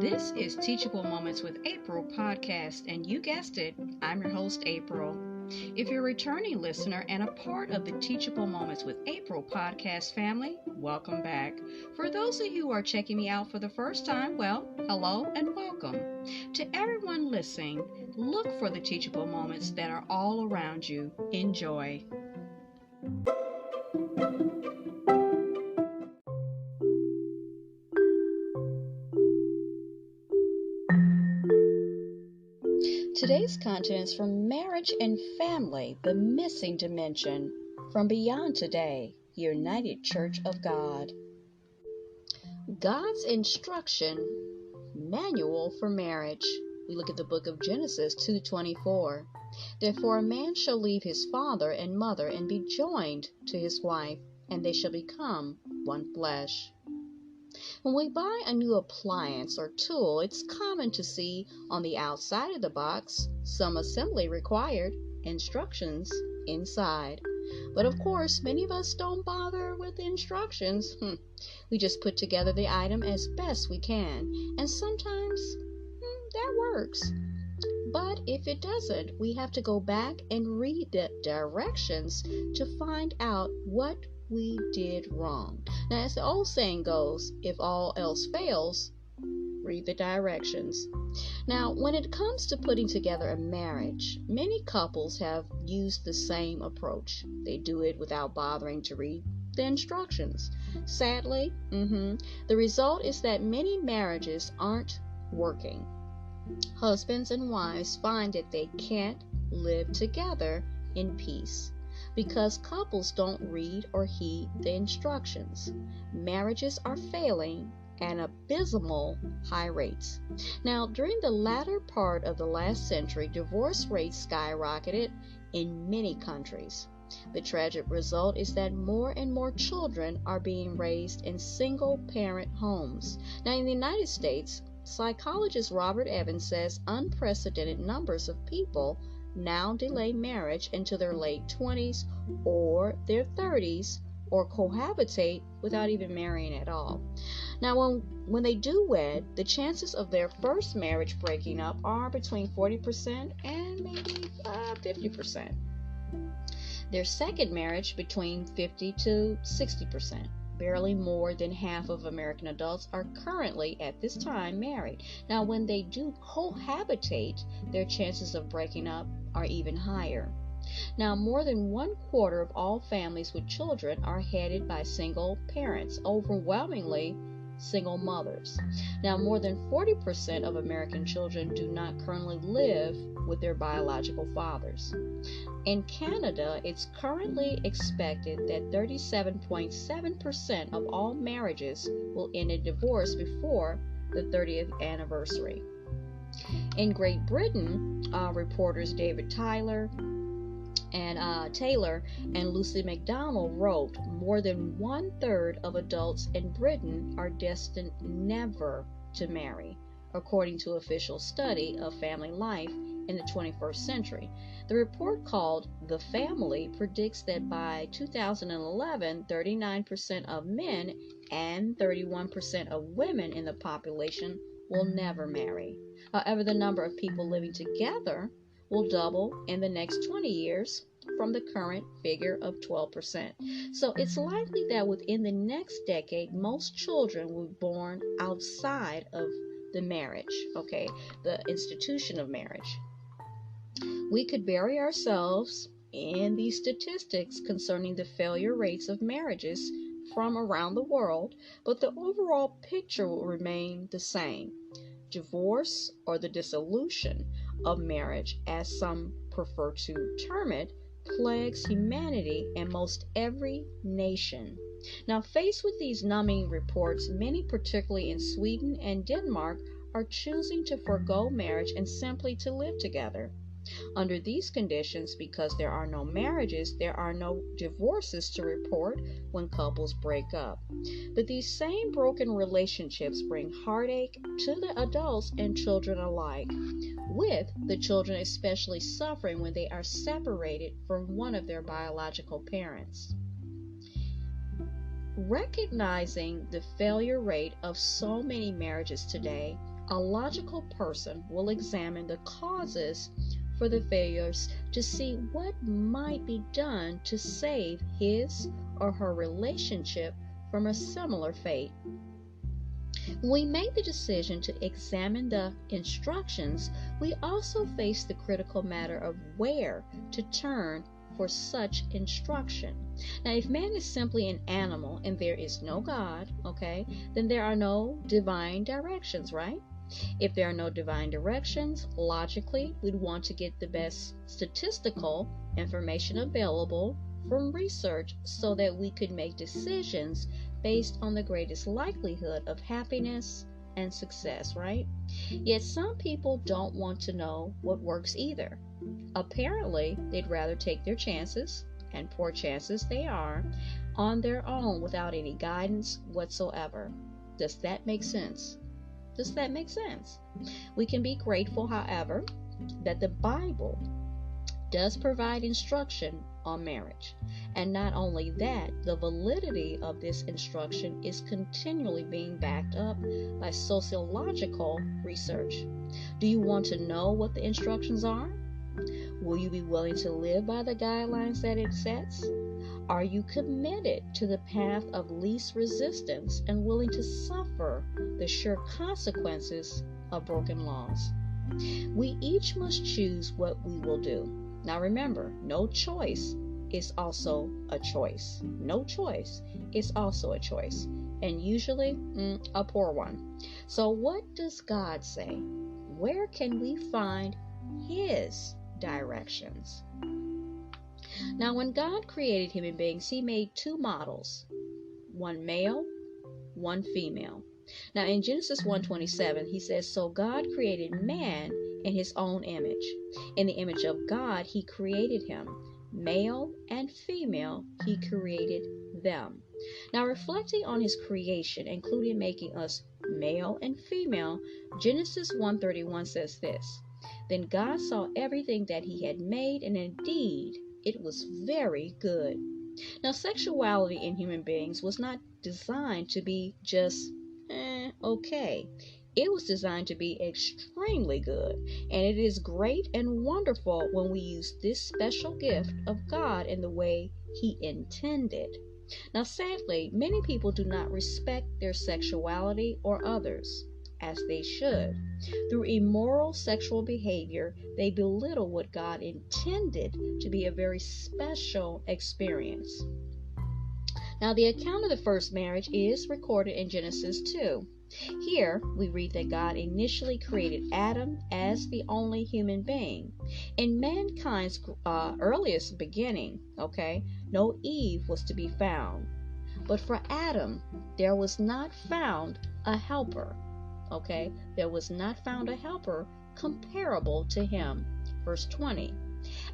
This is Teachable Moments with April podcast, and you guessed it, I'm your host, April. If you're a returning listener and a part of the Teachable Moments with April podcast family, welcome back. For those of you who are checking me out for the first time, well, hello and welcome. To everyone listening, look for the teachable moments that are all around you. Enjoy. Today's content is from Marriage and Family, the Missing Dimension, from Beyond Today, United Church of God. God's Instruction Manual for Marriage. We look at the book of Genesis 2:24. Therefore a man shall leave his father and mother and be joined to his wife, and they shall become one flesh. When we buy a new appliance or tool, it's common to see on the outside of the box some assembly required, instructions inside. But of course, many of us don't bother with the instructions. We just put together the item as best we can, and sometimes that works. But if it doesn't, we have to go back and read the directions to find out what we did wrong. Now, as the old saying goes, if all else fails, read the directions. Now, when it comes to putting together a marriage, many couples have used the same approach. They do it without bothering to read the instructions. Sadly, the result is that many marriages aren't working. Husbands and wives find that they can't live together in peace because couples don't read or heed the instructions. Marriages are failing at abysmal high rates. Now, during the latter part of the last century, divorce rates skyrocketed in many countries. The tragic result is that more and more children are being raised in single-parent homes. Now, in the United States, psychologist Robert Evans says unprecedented numbers of people now delay marriage into their late 20s or their 30s, or cohabitate without even marrying at all. Now, when they do wed, the chances of their first marriage breaking up are between 40% and maybe 50%. Their second marriage between 50 to 60%. Barely more than half of American adults are currently at this time married. Now, when they do cohabitate, their chances of breaking up are even higher. Now, more than 1/4 of all families with children are headed by single parents, overwhelmingly single mothers. Now, more than 40% of American children do not currently live with their biological fathers. In Canada, it's currently expected that 37.7% of all marriages will end in divorce before the 30th anniversary. In Great Britain, reporters David Taylor and Lucy McDonald wrote, more than 1/3 of adults in Britain are destined never to marry, according to official study of family life in the 21st century. The report, called The Family, predicts that by 2011, 39% of men and 31% of women in the population will never marry. However, the number of people living together will double in the next 20 years from the current figure of 12%. So it's likely that within the next decade, most children will be born outside of the marriage, the institution of marriage. We could bury ourselves in these statistics concerning the failure rates of marriages from around the world, but the overall picture will remain the same. Divorce, or the dissolution of marriage, as some prefer to term it, plagues humanity and most every nation. Now, faced with these numbing reports, many, particularly in Sweden and Denmark, are choosing to forego marriage and simply to live together. Under these conditions, because there are no marriages, there are no divorces to report when couples break up. But these same broken relationships bring heartache to the adults and children alike, with the children especially suffering when they are separated from one of their biological parents. Recognizing the failure rate of so many marriages today, a logical person will examine the causes for the failures to see what might be done to save his or her relationship from a similar fate. When we make the decision to examine the instructions, we also face the critical matter of where to turn for such instruction. Now, if man is simply an animal and there is no God, then there are no divine directions, right? If there are no divine directions, logically, we'd want to get the best statistical information available from research so that we could make decisions based on the greatest likelihood of happiness and success, right? Yet some people don't want to know what works either. Apparently, they'd rather take their chances, and poor chances they are, on their own without any guidance whatsoever. Does that make sense? Does that make sense? We can be grateful, however, that the Bible does provide instruction on marriage. And not only that, the validity of this instruction is continually being backed up by sociological research. Do you want to know what the instructions are? Will you be willing to live by the guidelines that it sets? Are you committed to the path of least resistance and willing to suffer the sure consequences of broken laws? We each must choose what we will do. Now remember, no choice is also a choice. No choice is also a choice, and usually a poor one. So what does God say? Where can we find His directions? Now, when God created human beings, He made two models, one male, one female. Now, in Genesis 1:27, He says, "So God created man in His own image. In the image of God, He created him. Male and female, He created them." Now, reflecting on His creation, including making us male and female, Genesis 1:31 says this, "Then God saw everything that He had made, and indeed it was very good." Now, sexuality in human beings was not designed to be just okay. It was designed to be extremely good, and it is great and wonderful when we use this special gift of God in the way He intended. Now, sadly, many people do not respect their sexuality or others, as they should. Through immoral sexual behavior, they belittle what God intended to be a very special experience. Now, the account of the first marriage is recorded in Genesis 2. Here, we read that God initially created Adam as the only human being. In mankind's earliest beginning, no Eve was to be found. But for Adam, there was not found a helper. There was not found a helper comparable to him. Verse 20.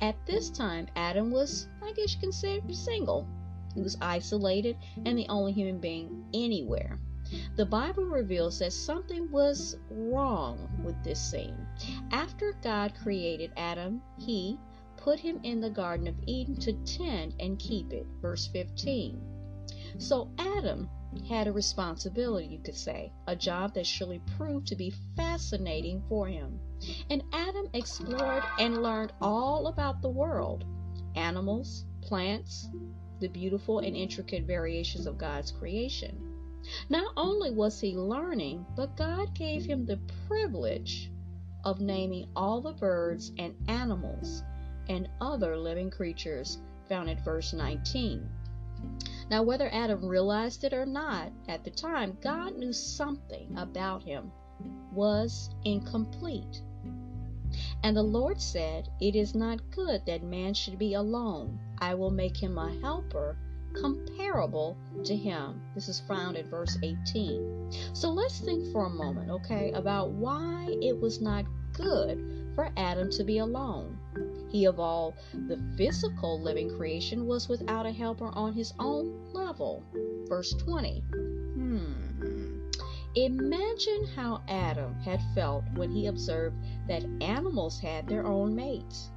At this time, Adam was, I guess you can say, single. He was isolated and the only human being anywhere. The Bible reveals that something was wrong with this scene. After God created Adam, He put him in the Garden of Eden to tend and keep it. Verse 15. So Adam had a responsibility, you could say, a job that surely proved to be fascinating for him. And Adam explored and learned all about the world, animals, plants, the beautiful and intricate variations of God's creation. Not only was he learning, but God gave him the privilege of naming all the birds and animals and other living creatures found at verse 19. Now, whether Adam realized it or not, at the time, God knew something about him was incomplete. And the Lord said, "It is not good that man should be alone. I will make him a helper comparable to him." This is found at verse 18. So let's think for a moment, about why it was not good for Adam to be alone. He, of all the physical living creation, was without a helper on his own level. Verse 20. Imagine how Adam had felt when he observed that animals had their own mates.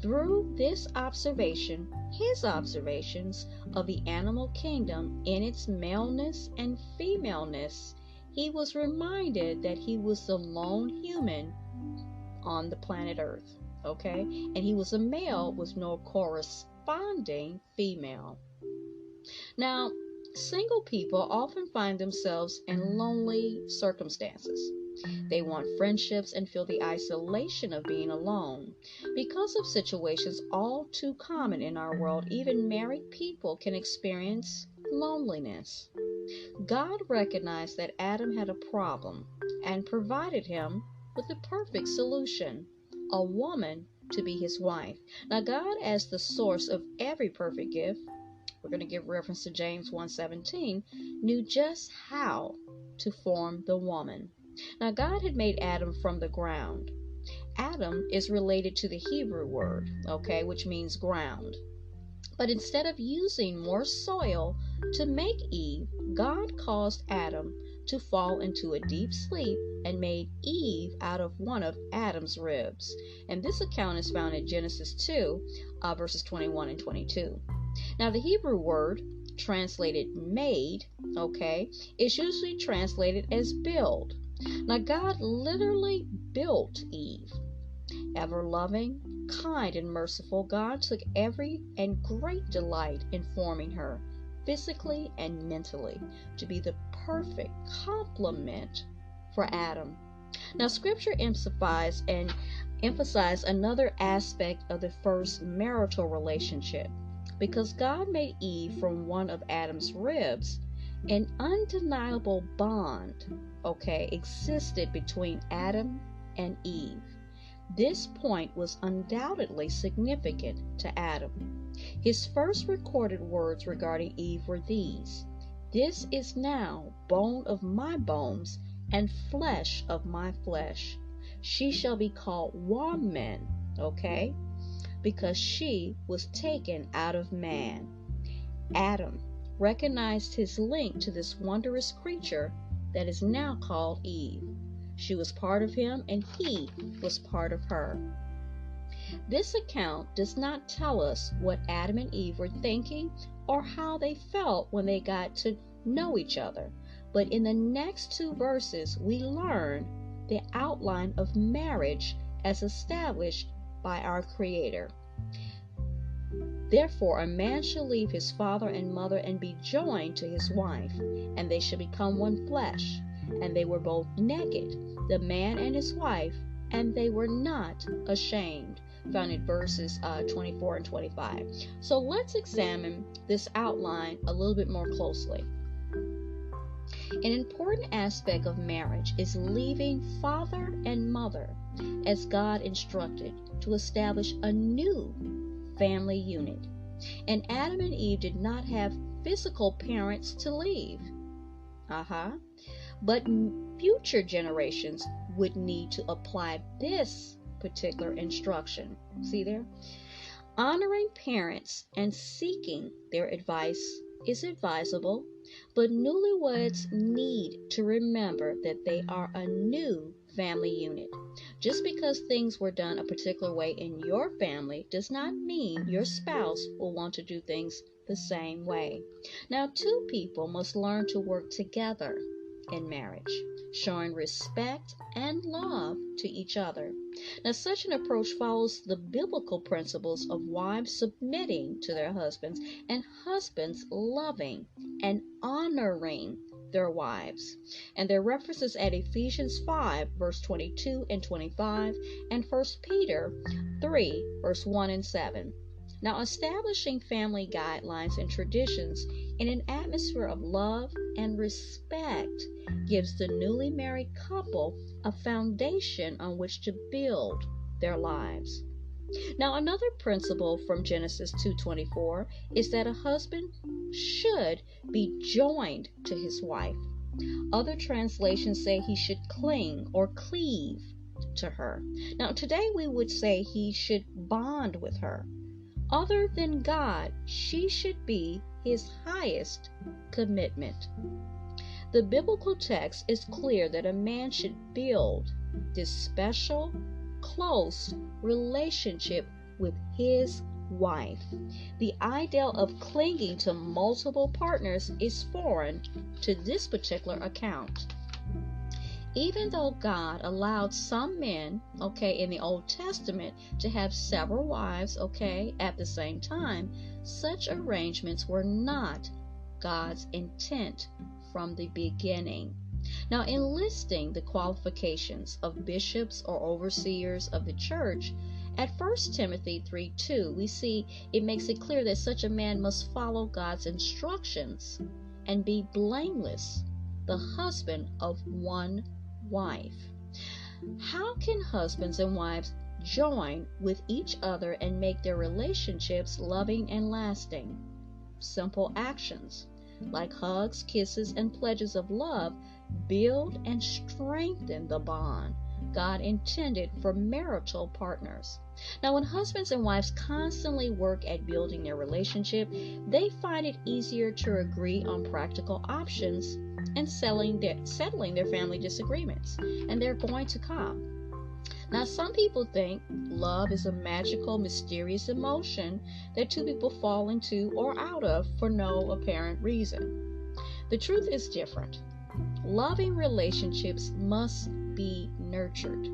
Through this observation, his observations of the animal kingdom in its maleness and femaleness, he was reminded that he was the lone human on the planet Earth, okay? And he was a male with no corresponding female. Now, single people often find themselves in lonely circumstances. They want friendships and feel the isolation of being alone. Because of situations all too common in our world, even married people can experience loneliness. God recognized that Adam had a problem and provided him with the perfect solution, a woman to be his wife. Now, God, as the source of every perfect gift, we're going to give reference to James 1:17, knew just how to form the woman. Now, God had made Adam from the ground. Adam is related to the Hebrew word, okay, which means ground. But instead of using more soil to make Eve, God caused Adam to fall into a deep sleep and made Eve out of one of Adam's ribs. And this account is found in Genesis 2, verses 21 and 22. Now, the Hebrew word translated made, okay, is usually translated as build. Now, God literally built Eve. Ever loving, kind, and merciful, God took every and great delight in forming her, physically and mentally, to be the perfect complement for Adam. Now, Scripture emphasizes another aspect of the first marital relationship. Because God made Eve from one of Adam's ribs, an undeniable bond, okay, existed between Adam and Eve. This point was undoubtedly significant to Adam. His first recorded words regarding Eve were these: "This is now bone of my bones and flesh of my flesh. She shall be called woman," okay, because she was taken out of man. Adam recognized his link to this wondrous creature that is now called Eve. She was part of him and he was part of her. This account does not tell us what Adam and Eve were thinking or how they felt when they got to know each other. But in the next two verses, we learn the outline of marriage as established by our Creator. Therefore, a man shall leave his father and mother and be joined to his wife, and they shall become one flesh. And they were both naked, the man and his wife, and they were not ashamed. Found in verses 24 and 25. So let's examine this outline a little bit more closely. An important aspect of marriage is leaving father and mother, as God instructed, to establish a new family unit. And Adam and Eve did not have physical parents to leave. But future generations would need to apply this particular instruction. See there? Honoring parents and seeking their advice is advisable, but newlyweds need to remember that they are a new family unit. Just because things were done a particular way in your family does not mean your spouse will want to do things the same way. Now, two people must learn to work together in marriage, showing respect and love to each other. Now, such an approach follows the biblical principles of wives submitting to their husbands and husbands loving and honoring their wives. And their references at Ephesians 5, verse 22 and 25, and 1 Peter 3, verse 1 and 7. Now, establishing family guidelines and traditions in an atmosphere of love and respect gives the newly married couple a foundation on which to build their lives. Now, another principle from Genesis 2:24 is that a husband should be joined to his wife. Other translations say he should cling or cleave to her. Now, today we would say he should bond with her. Other than God, she should be his highest commitment. The biblical text is clear that a man should build this special, close relationship with his wife. The ideal of clinging to multiple partners is foreign to this particular account. Even though God allowed some men, in the Old Testament to have several wives, at the same time, such arrangements were not God's intent from the beginning. Now, in listing the qualifications of bishops or overseers of the church, at 1 Timothy 3:2, we see it makes it clear that such a man must follow God's instructions and be blameless, the husband of one wife. How can husbands and wives join with each other and make their relationships loving and lasting? Simple actions like hugs, kisses, and pledges of love build and strengthen the bond God intended for marital partners. Now, when husbands and wives constantly work at building their relationship, they find it easier to agree on practical options and settling their family disagreements. And they're going to come. Now, some people think love is a magical, mysterious emotion that two people fall into or out of for no apparent reason. The truth is different. Loving relationships must be nurtured.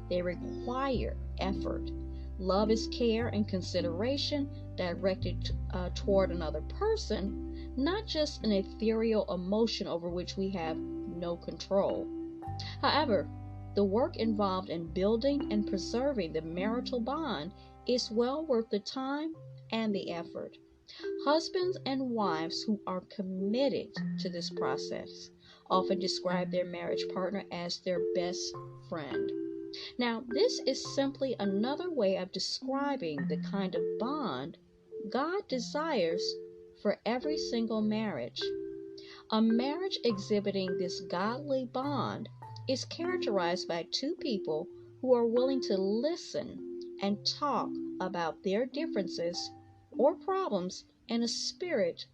They require effort. Love is care and consideration directed toward another person, not just an ethereal emotion over which we have no control. However, the work involved in building and preserving the marital bond is well worth the time and the effort. Husbands and wives who are committed to this process often describe their marriage partner as their best friend. Now, this is simply another way of describing the kind of bond God desires for every single marriage. A marriage exhibiting this godly bond is characterized by two people who are willing to listen and talk about their differences or problems in a spirit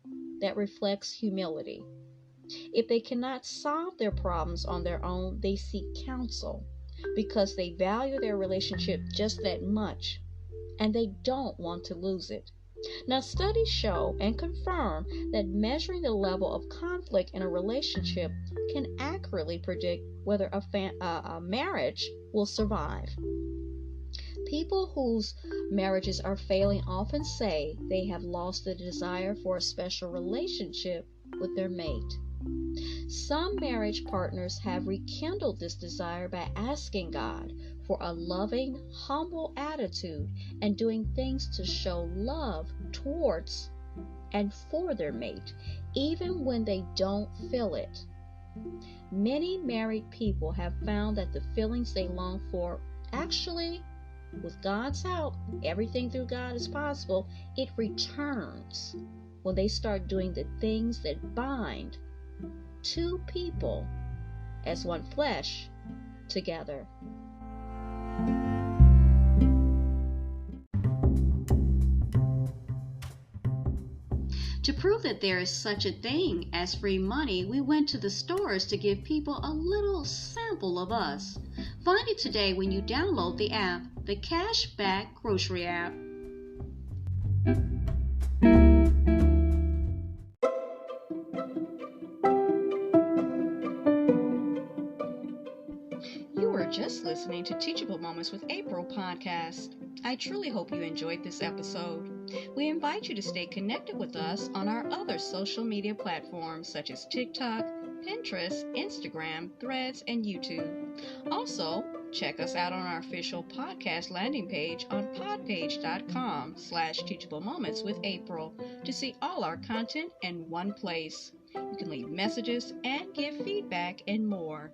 that reflects humility. If they cannot solve their problems on their own, they seek counsel because they value their relationship just that much and they don't want to lose it. Now, studies show and confirm that measuring the level of conflict in a relationship can accurately predict whether a marriage will survive. People whose marriages are failing often say they have lost the desire for a special relationship with their mate. Some marriage partners have rekindled this desire by asking God for a loving, humble attitude and doing things to show love towards and for their mate, even when they don't feel it. Many married people have found that the feelings they long for actually, with God's help, everything through God is possible, it returns when they start doing the things that bind two people as one flesh together. To prove that there is such a thing as free money, we went to the stores to give people a little sample of us. Find it today when you download the app, the Cashback Grocery app. You were just listening to Teachable Moments with April podcast. I truly hope you enjoyed this episode. We invite you to stay connected with us on our other social media platforms such as TikTok, Pinterest, Instagram, Threads, and YouTube. Also, check us out on our official podcast landing page on podpage.com/Teachable Moments with April to see all our content in one place. You can leave messages and give feedback and more.